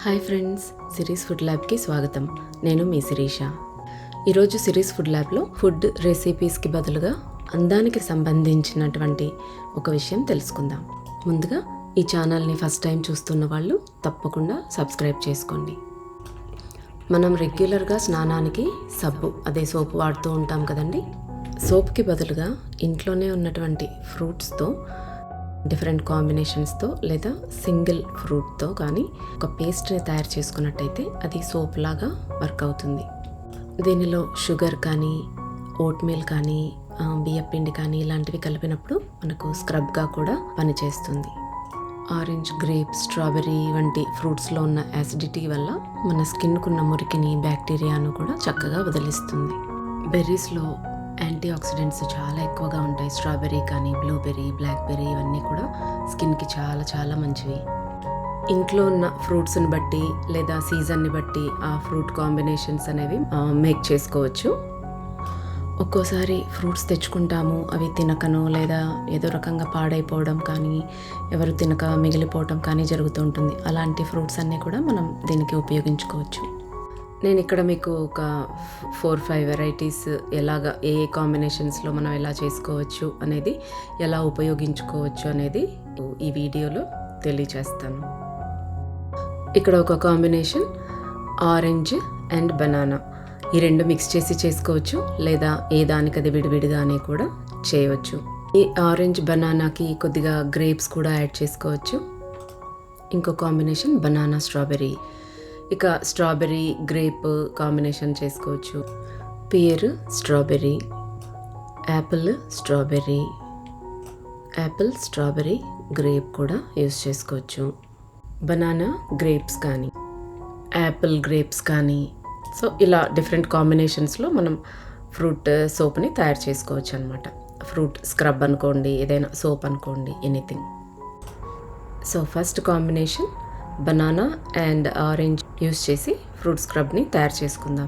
Hi friends, series food ల్యాబ్కి స్వాగతం. నేను మీ శిరీష. ఈరోజు సిరీస్ ఫుడ్ ల్యాబ్లో ఫుడ్ రెసిపీస్కి బదులుగా అందానికి సంబంధించినటువంటి ఒక విషయం తెలుసుకుందాం. ముందుగా ఈ ఛానల్ని ఫస్ట్ టైం చూస్తున్న వాళ్ళు తప్పకుండా సబ్స్క్రైబ్ చేసుకోండి. మనం రెగ్యులర్గా స్నానానికి సబ్బు అదే సోపు వాడుతూ ఉంటాం కదండి. సోప్కి బదులుగా ఇంట్లోనే ఉన్నటువంటి ఫ్రూట్స్తో డిఫరెంట్ కాంబినేషన్స్తో లేదా సింగిల్ ఫ్రూట్తో కానీ ఒక పేస్ట్ని తయారు చేసుకున్నట్టయితే అది సోప్ లాగా వర్క్ అవుతుంది. దీనిలో షుగర్ కానీ ఓట్ మీల్ కానీ బియ్యపిండి కానీ ఇలాంటివి కలిపినప్పుడు మనకు స్క్రబ్గా కూడా పనిచేస్తుంది. ఆరెంజ్, గ్రేప్, స్ట్రాబెర్రీ వంటి ఫ్రూట్స్లో ఉన్న యాసిడిటీ వల్ల మన స్కిన్కున్న మురికిని, బ్యాక్టీరియాను కూడా చక్కగా వదిలిస్తుంది. బెర్రీస్లో యాంటీ ఆక్సిడెంట్స్ చాలా ఎక్కువగా ఉంటాయి. స్ట్రాబెర్రీ కానీ బ్లూబెర్రీ, బ్లాక్బెర్రీ ఇవన్నీ కూడా స్కిన్కి చాలా చాలా మంచివి. ఇంట్లో ఉన్న ఫ్రూట్స్ని బట్టి లేదా సీజన్ని బట్టి ఆ ఫ్రూట్ కాంబినేషన్స్ అనేవి మేక్ చేసుకోవచ్చు. ఒక్కోసారి ఫ్రూట్స్ తెచ్చుకుంటాము, అవి తినకనో లేదా ఏదో రకంగా పాడైపోవడం కానీ ఎవరు తినక మిగిలిపోవడం కానీ జరుగుతూ ఉంటుంది. అలాంటి ఫ్రూట్స్ అన్నీ కూడా మనం దీనికి ఉపయోగించుకోవచ్చు. నేను ఇక్కడ మీకు ఒక 4-5 వెరైటీస్ ఎలాగా ఏ కాంబినేషన్స్లో మనం ఎలా చేసుకోవచ్చు అనేది, ఎలా ఉపయోగించుకోవచ్చు అనేది ఈ వీడియోలో తెలియజేస్తాను. ఇక్కడ ఒక కాంబినేషన్ ఆరెంజ్ అండ్ బనానా, ఈ రెండు మిక్స్ చేసి చేసుకోవచ్చు లేదా ఏ దానికది విడివిడిగానే కూడా చేయవచ్చు. ఈ ఆరెంజ్ బనానాకి కొద్దిగా గ్రేప్స్ కూడా యాడ్ చేసుకోవచ్చు. ఇంకో కాంబినేషన్ బనానా స్ట్రాబెర్రీ, ఇక స్ట్రాబెర్రీ గ్రేప్ కాంబినేషన్ చేసుకోవచ్చు. Pear strawberry, apple strawberry grape కూడా యూస్ చేసుకోవచ్చు. బనానా గ్రేప్స్ కానీ యాపిల్ గ్రేప్స్ కానీ, సో ఇలా డిఫరెంట్ కాంబినేషన్స్లో మనం ఫ్రూట్ సోప్ని తయారు చేసుకోవచ్చు అనమాట. ఫ్రూట్ స్క్రబ్ అనుకోండి, ఏదైనా సోప్ అనుకోండి, anything. So first combination banana and orange use చేసి ఫ్రూట్ స్క్రబ్ని తయారు చేసుకుందాం.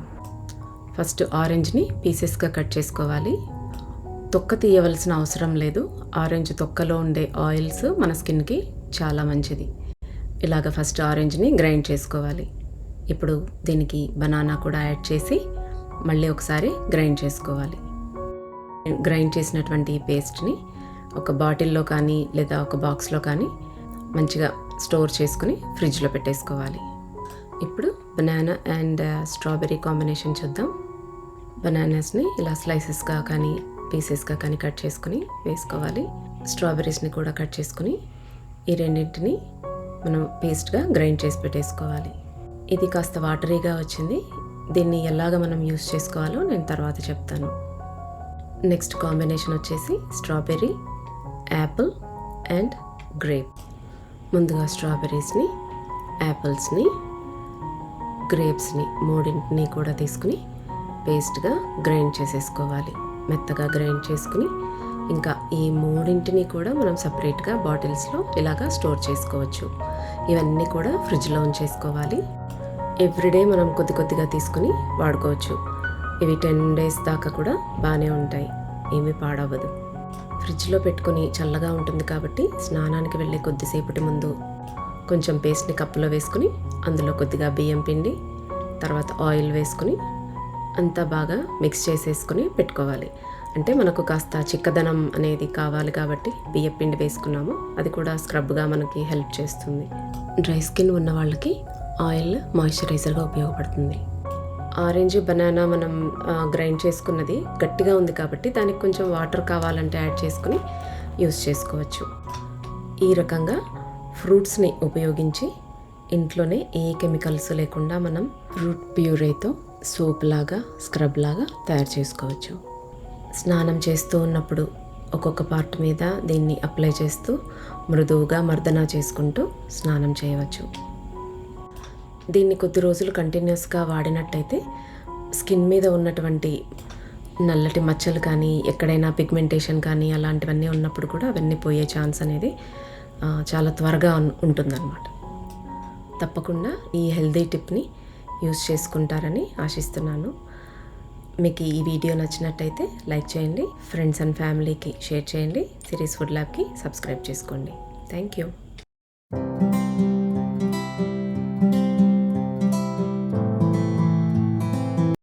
ఫస్ట్ ఆరెంజ్ని పీసెస్గా కట్ చేసుకోవాలి. తొక్క తీయవలసిన అవసరం లేదు. ఆరెంజ్ తొక్కలో ఉండే ఆయిల్స్ మన స్కిన్కి చాలా మంచిది. ఇలాగ ఫస్ట్ ఆరెంజ్ని గ్రైండ్ చేసుకోవాలి. ఇప్పుడు దీనికి బనానా కూడా యాడ్ చేసి మళ్ళీ ఒకసారి గ్రైండ్ చేసుకోవాలి. గ్రైండ్ చేసినటువంటి ఈ పేస్ట్ని ఒక బాటిల్లో కానీ లేదా ఒక బాక్స్లో కానీ మంచిగా స్టోర్ చేసుకుని ఫ్రిడ్జ్లో పెట్టేసుకోవాలి. ఇప్పుడు బనానా అండ్ స్ట్రాబెర్రీ కాంబినేషన్ చూద్దాం. బనానాస్ని ఇలా స్లైసెస్గా కానీ పీసెస్గా కానీ కట్ చేసుకుని వేసుకోవాలి. స్ట్రాబెర్రీస్ని కూడా కట్ చేసుకుని ఈ రెండింటిని మనం పేస్ట్గా గ్రైండ్ చేసి పెట్టేసుకోవాలి. ఇది కాస్త వాటరీగా వచ్చింది. దీన్ని ఎలాగ మనం యూస్ చేసుకోవాలో నేను తర్వాత చెప్తాను. నెక్స్ట్ కాంబినేషన్ వచ్చేసి స్ట్రాబెర్రీ, యాపిల్ అండ్ గ్రేప్. ముందుగా స్ట్రాబెర్రీస్ని, యాపిల్స్ని, గ్రేప్స్ని మూడింటిని కూడా తీసుకుని పేస్ట్గా గ్రైండ్ చేసేసుకోవాలి. మెత్తగా గ్రైండ్ చేసుకుని ఇంకా ఈ మూడింటిని కూడా మనం సపరేట్గా బాటిల్స్లో ఇలాగా స్టోర్ చేసుకోవచ్చు. ఇవన్నీ కూడా ఫ్రిడ్జ్లో ఉంచేసుకోవాలి. ఎవ్రీడే మనం కొద్ది కొద్దిగా తీసుకుని వాడుకోవచ్చు. ఇవి 10 days దాకా కూడా బాగానే ఉంటాయి, ఏమీ పాడవ్వదు. ఫ్రిడ్జ్లో పెట్టుకుని చల్లగా ఉంటుంది కాబట్టి స్నానానికి వెళ్ళే కొద్దిసేపటి ముందు కొంచెం పేస్ట్ని కప్పులో వేసుకుని అందులో కొద్దిగా బియ్యం పిండి, తర్వాత ఆయిల్ వేసుకుని అంతా బాగా మిక్స్ చేసేసుకుని పెట్టుకోవాలి. అంటే మనకు కాస్త చిక్కదనం అనేది కావాలి కాబట్టి బియ్యం పిండి వేసుకున్నాము. అది కూడా స్క్రబ్గా మనకి హెల్ప్ చేస్తుంది. డ్రై స్కిన్ ఉన్న వాళ్ళకి ఆయిల్ మాయిశ్చరైజర్గా ఉపయోగపడుతుంది. ఆరెంజ్, బనానా మనం గ్రైండ్ చేసుకున్నది గట్టిగా ఉంది కాబట్టి దానికి కొంచెం వాటర్ కావాలంటే యాడ్ చేసుకుని యూస్ చేసుకోవచ్చు. ఈ రకంగా ఫ్రూట్స్ని ఉపయోగించి ఇంట్లోనే ఏ కెమికల్స్ లేకుండా మనం ఫ్రూట్ ప్యూరేతో సోప్ లాగా, స్క్రబ్ లాగా తయారు చేసుకోవచ్చు. స్నానం చేస్తూ ఉన్నప్పుడు ఒక్కొక్క పార్ట్ మీద దీన్ని అప్లై చేస్తూ మృదువుగా మర్దన చేసుకుంటూ స్నానం చేయవచ్చు. దీన్ని కొద్ది రోజులు కంటిన్యూస్గా వాడినట్టయితే స్కిన్ మీద ఉన్నటువంటి నల్లటి మచ్చలు కానీ, ఎక్కడైనా పిగ్మెంటేషన్ కానీ అలాంటివన్నీ ఉన్నప్పుడు కూడా అవన్నీ పోయే ఛాన్స్ అనేది చాలా త్వరగా ఉంటుందన్నమాట. తప్పకుండా ఈ హెల్దీ టిప్ని యూస్ చేసుకుంటారని ఆశిస్తున్నాను. మీకు ఈ వీడియో నచ్చినట్టయితే లైక్ చేయండి, ఫ్రెండ్స్ అండ్ ఫ్యామిలీకి షేర్ చేయండి, సిరీస్ ఫుడ్ ల్యాబ్కి సబ్స్క్రైబ్ చేసుకోండి. Thank you.